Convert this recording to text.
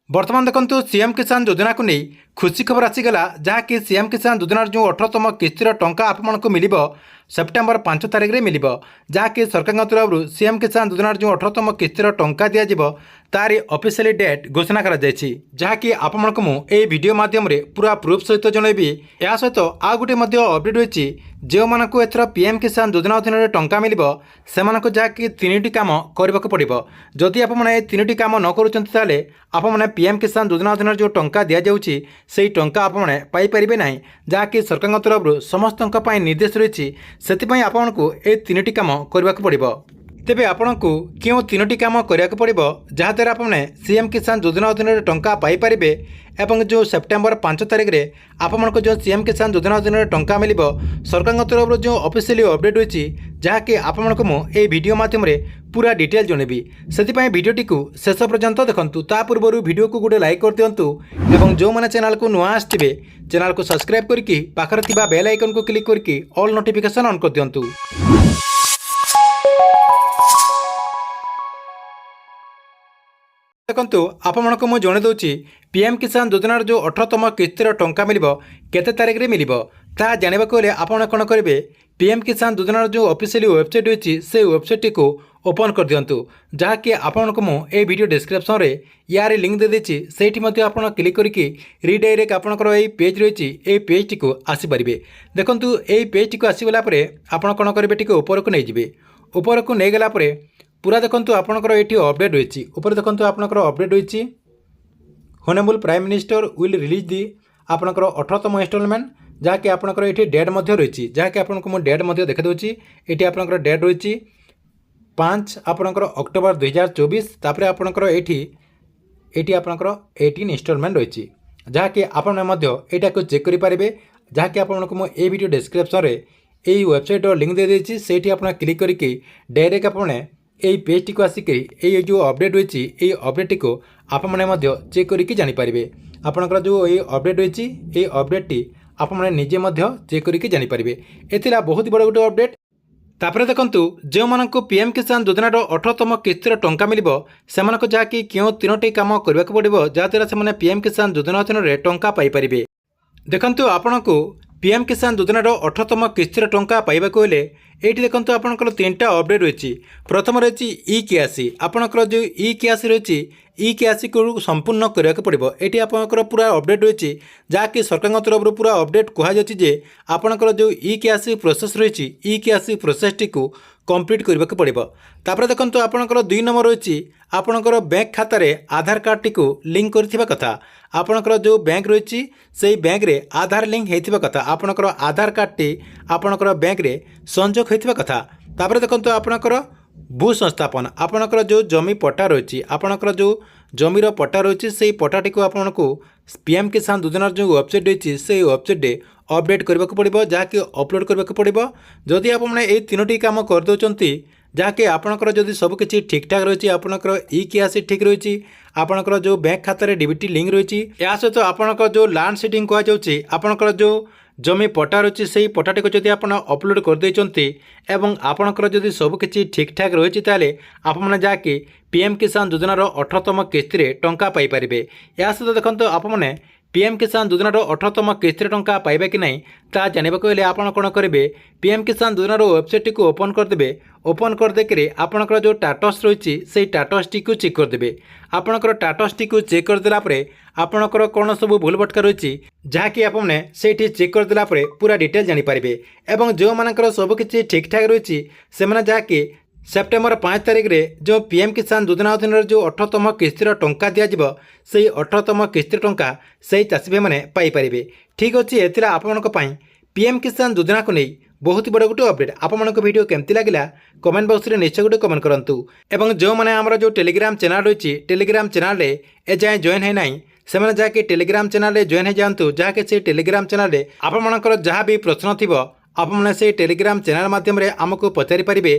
बर्तमान देखो सीएम किसान योजना को नहीं खुशी खबर आसीगला जहाँकि सीएम किसान योजनार जो 18तम किस्तिर टंका आपको मिल सेप्टेम्बर 5 तारिख में मिल जहाँकि सरकार तरफ सीएम किसान योजनार जो 18तम किस्तिर टंका दिज्व तार ऑफिशियली डेट घोषणा कर जहाँकि आपको मुझे वीडियो माध्यम पूरा प्रूफ सहित जनइबी या सहित आ गोटे अपडेट होती जो मानक एथर पीएम किसान योजना अधीन टंका मिल से जहाँकि 3टी काम करने को पड़ो जदि आप 3टी काम न करें आपने पीएम किसान योजना अधीन जो टंका दि जाऊँगी से टंका आपरे ना जहाँकि सरकार तरफ समस्त निर्देश रही से आपको ये 3टी काम करने को पड़ो तेबे आपको क्यों 3टी काम करने को पड़ो जहाँद्वारा आपने सीएम किसान योजना अधीन टंका पाइपर एवं जो सेप्टेम्बर 5 तारिख में आपको जो सीएम किसान योजना अधीन टंका मिल सरकार तरफ जो ऑफिशियली अपडेट होती जहाँकि आपको मुझे वीडियो माध्यम पूरा डिटेल जनइबी से वीडियोटी को शेष पर्यंत देखूँ ता पूर्व वीडियो को गोटे लाइक कर दिंतु और जो मैंने चैनल को नुआ आसवे चैनल को सब्सक्राइब करके पाखर बेल आइकन को क्लिक करके ऑल नोटिफिकेशन ऑन कर दिंतु। देखो आपको मुझे जन दूसरी पीएम किसान योजनार जो 18तम किस्तिर टंका मिल केते तारिख में मिल ता जानवा हेल्ले आप कौन करेंगे पीएम किसान योजनार जो ऑफिशियली वेबसाइट होती से वेबसाइट को ओपन कर दिंतु जहाँकि आपको मुझे वीडियो डिस्क्रिप्शन में यार लिंक दे देती से आप क्लिक करके रिडायरेक्ट आपंकर ये पेज रही ये पेज टी आसीपारे देखूँ ये पेज टी आसीगला आप कौन करेंगे टी ऊपर को नहीं ऊपर को नहीं गला पूरा देखो आपंकर ये अपडेट रही ऊपर देखो आपंकर अपडेट रही honourable prime minister will release the आपंकर 18तम इंस्टॉलमेंट जहाँकि आपंकर ये डेट रही जहाँकि आपको मुझे डेट देखा दूसरी ये आपंकर डेट रही 5 आपंकर अक्टोबर 2024 तापर आपंकर ये आपंकर 18 इंस्टॉलमेंट रही जहाँकि आपटा को चेक करेंगे जहाँकि आपको मुझे ये वीडियो डिस्क्रिप्शन में यही वेबसाइट लिंक दे देती से आप क्लिक करके डायरेक्ट आपने यही पेज टी को आसिक ये जो अपडेट रही ये अपडेट को आपने चेक करके जानीपारे आपंकर जो ये अपडेट रही ये अपडेट टी आपने निजे चेक करके जानीपारे एथिला बहुत बड़ गोटे अपडेट। तापर देखूँ जो मानक पीएम किसान योजनार 18तम किस्तिर टंका मिल से जहाँकि क्यों 3टी काम करने को पड़ो जहाँद्वारा से पीएम किसान योजना अधीन टंका पाइपर देखु आपको पीएम किसान योजनार 18तम किस्तिर टंका पाइबा हेल्ले ये देखो आपंकर 3टा अपडेट रही प्रथम रही ई केआसी आपंकर जो ई केआसी रही ई केआसी को संपूर्ण करने को पड़ो ये आपंकर पूरा अपडेट रही जहाँकि सरकार तरफ पूरा अपडेट कहुचे आपंकर जो ई केआसी प्रोसेस रही ई केआसी प्रोसेस टी को कंप्लीट करने को पड़ो तापर देखो आपंकर 2 नंबर रही आपंकर बैंक खातार आधार कार्ड टी को लिंक करथिबा कथा आपंकर जो बैंक रही से बैंक रे आधार लिंक होइथिबा कथा आपंकर आधार कार्ड टी आपंकर बैंक रे संजोग होइथिबा कथा तापर देखो आपंकर भू संस्थापन आपंकर जो जमी पट्टा रही आपंकर जो जमीर पट्टा रही से पट्टाटी को आपको पीएम किसान योजनार जो वेबसाइट रही से वेबसाइट अपडेट करने को पड़ो जहाँकि अपलोड करने को पड़ो जदि आपने ये 3टी काम करदे जहाँकि आपंकर जदि सबकि ठीक ठाक रही आपंकर ई केआसी ठीक रही आपंकर जो बैंक खातार डीबीटी लिंक रही या सहित आपंकर जो लैंड सीडिंग कहुचे आपंकर जो जमी पट्टा रही से पट्टाटी को जब आप अपलोड करदे एवं आपंकर जदि सबकि ठीक ठाक रही ताले आपने जहाँकि पीएम किसान योजनार 18तम किस्तिर टंका पाइपर या सहित देखो आपने पीएम किसान योजनार 18तम किस्तिर टंका पाइबा कि नहीं ता जानवा हेल्ले आप कौन करेंगे पीएम किसान योजनार वेबसाइट को ओपन करदे ओपन करदे आपंकर जो स्टाटस रही से स्टाटस टी को चेक करदे आपंकर स्टाटस टी को चेक करदेला आपंकर कौन सब भूल भटका रही जहाँकि आपने से चेक करदेला पूरा डिटेल जानीपारे एवं जो मानकर सबकि ठीक ठाक रही से जहाँकि सेप्टेम्बर 5 तारिख में जो पीएम किसान योजना अधीन जो 18तम किस्तिर टंका दिज्व से 18तम किस्तिर टंका से चाषी भाई मैंने पाइपर ठीक अच्छे ये आपण पीएम किसान योजना को नहीं बहुत बड़ गोटे अपडेट आपको वीडियो केमती लगे कमेंट बॉक्स में निश्चय गोटे कमेंट करूँ और जो मैंने आमर जो टेलीग्राम चैनल रही टेलीग्राम चैनल ए जाए जॉइन है ना से जहाँकि टेलीग्राम चैनल जॉइन हो जातु जहाँकि से टेलीग्राम चैनल आपंकर जहाँ भी प्रश्न थी आपने से टेलीग्राम चैनल माध्यम आमको पचारि पारे